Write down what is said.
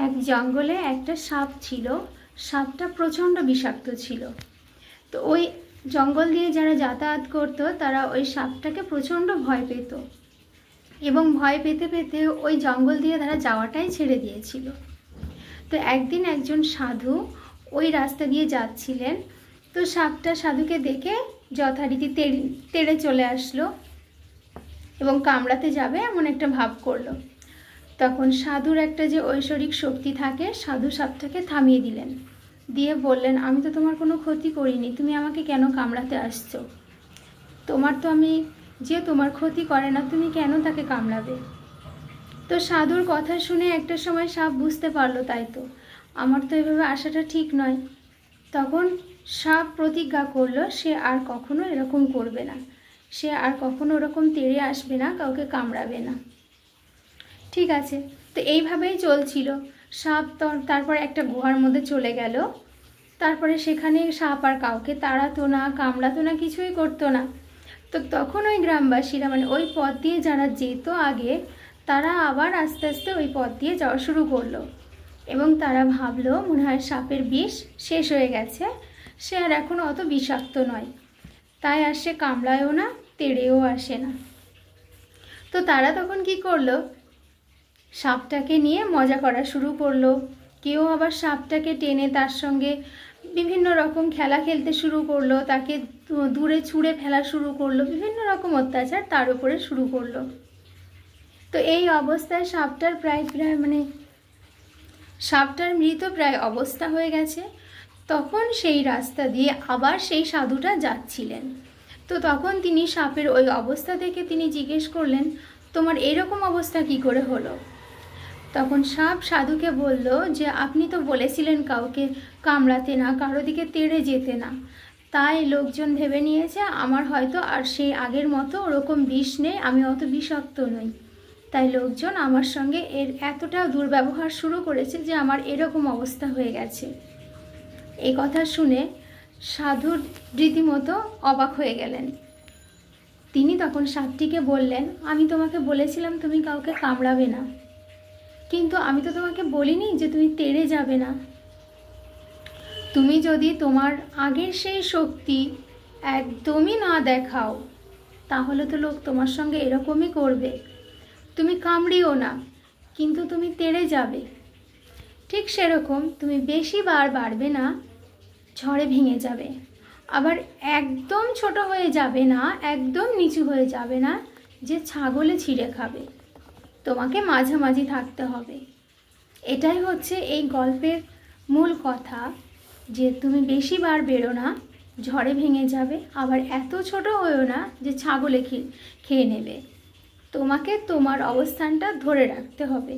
এক জঙ্গলে একটা সাপ ছিল। সাপটা প্রচণ্ড বিষাক্ত ছিল। তো ওই জঙ্গল দিয়ে যারা যাতায়াত করতো তারা ওই সাপটাকে প্রচণ্ড ভয় পেত এবং ভয় পেতে পেতে ওই জঙ্গল দিয়ে তারা যাওয়াটাই ছেড়ে দিয়েছিল। তো একদিন একজন সাধু ওই রাস্তা দিয়ে যাচ্ছিলেন। তো সাপটা সাধুকে দেখে যথারীতি তেড়ে চলে আসলো এবং কামড়াতে যাবে এমন একটা ভাব করলো। তখন সাধুর একটা যে ঐশ্বরিক শক্তি থাকে, সাধু সাপটাকে থামিয়ে দিলেন, দিয়ে বললেন, আমি তো তোমার কোনো ক্ষতি করিনি, তুমি আমাকে কেন কামড়াতে আসছো? তোমার ক্ষতি করে না, তুমি কেন তাকে কামড়াবে? তো সাধুর কথা শুনে একটা সময় সাপ বুঝতে পারলো, তাই তো আমার তো এভাবে আসাটা ঠিক নয়। তখন সাপ প্রতিজ্ঞা করলো সে আর কখনো এরকম করবে না, সে আর কখনো ওরকম তেড়ে আসবে না, কাউকে কামড়াবে না। ঠিক আছে, তো এইভাবেই চলছিল। সাপ তারপর একটা গুহার মধ্যে চলে গেল। তারপরে সেখানে সাপ আর কাউকে তাড়াতো না, কামড়াতো না, কিছুই করতো না। তো তখন ওই গ্রামবাসীরা, মানে ওই পথ দিয়ে যারা যেত আগে, তারা আবার আস্তে আস্তে ওই পথ দিয়ে যাওয়া শুরু করলো এবং তারা ভাবলো মনে হয় সাপের বিষ শেষ হয়ে গেছে, সে আর এখন অত বিষাক্ত নয়, তাই আর সে কামড়ায়ও না, তেড়েও আসে না। তো তারা তখন কি করলো, সাপটাকে নিয়ে মজা করা শুরু করলো। কেউ আবার সাপটাকে টেনে তার সঙ্গে বিভিন্ন রকম খেলা খেলতে শুরু করলো, তাকে দূরে ছুঁড়ে ফেলা শুরু করলো, বিভিন্ন রকম অত্যাচার তার উপরে শুরু করলো। তো এই অবস্থায় সাপটার মৃত প্রায় অবস্থা হয়ে গেছে। তখন সেই রাস্তা দিয়ে আবার সেই সাধুটা যাচ্ছিলেন। তো তখন তিনি সাপের ওই অবস্থা দেখে তিনি জিজ্ঞেস করলেন, তোমার এরকম অবস্থা কি করে হলো? তখন সাপ সাধুকে বলল যে আপনি তো বলেছিলেন কাউকে কামড়াতে না, কারো দিকে তেড়ে যেতে না, তাই লোকজন ভেবে নিয়েছে আমার হয়তো আর সেই আগের মতো ওরকম বিষ নেই, আমি অত বিষাক্ত নই, তাই লোকজন আমার সঙ্গে এতটা দুর্ব্যবহার শুরু করেছে যে আমার এরকম অবস্থা হয়ে গেছে। এই কথা শুনে সাধু রীতিমতো অবাক হয়ে গেলেন। তিনি তখন সাপটিকে বললেন, আমি তোমাকে বলেছিলাম তুমি কাউকে কামড়াবে না, কিন্তু আমি তো তোমাকে বলিনি যে তুমি তেড়ে যাবে না। তুমি যদি তোমার আগের সেই শক্তি একদমই না দেখাও, তাহলে তো লোক তোমার সঙ্গে এরকমই করবে। তুমি কামড়িও না, কিন্তু তুমি তেড়ে যাবে। ঠিক সেরকম তুমি বেশি বার বাড়বে না, ঝড়ে ভেঙে যাবে। আবার একদম ছোট হয়ে যাবে না, একদম নিচু হয়ে যাবে না যে ছাগলে ছিঁড়ে খাবে। তোমাকে মাঝামাঝি থাকতে হবে। এটাই হচ্ছে এই গল্পের মূল কথা, যে তুমি বেশি বার বেরো না, ঝড়ে ভেঙে যাবে। আবার এত ছোট হয়েও না যে ছাগলে খেয়ে নেবে। তোমাকে তোমার অবস্থানটা ধরে রাখতে হবে।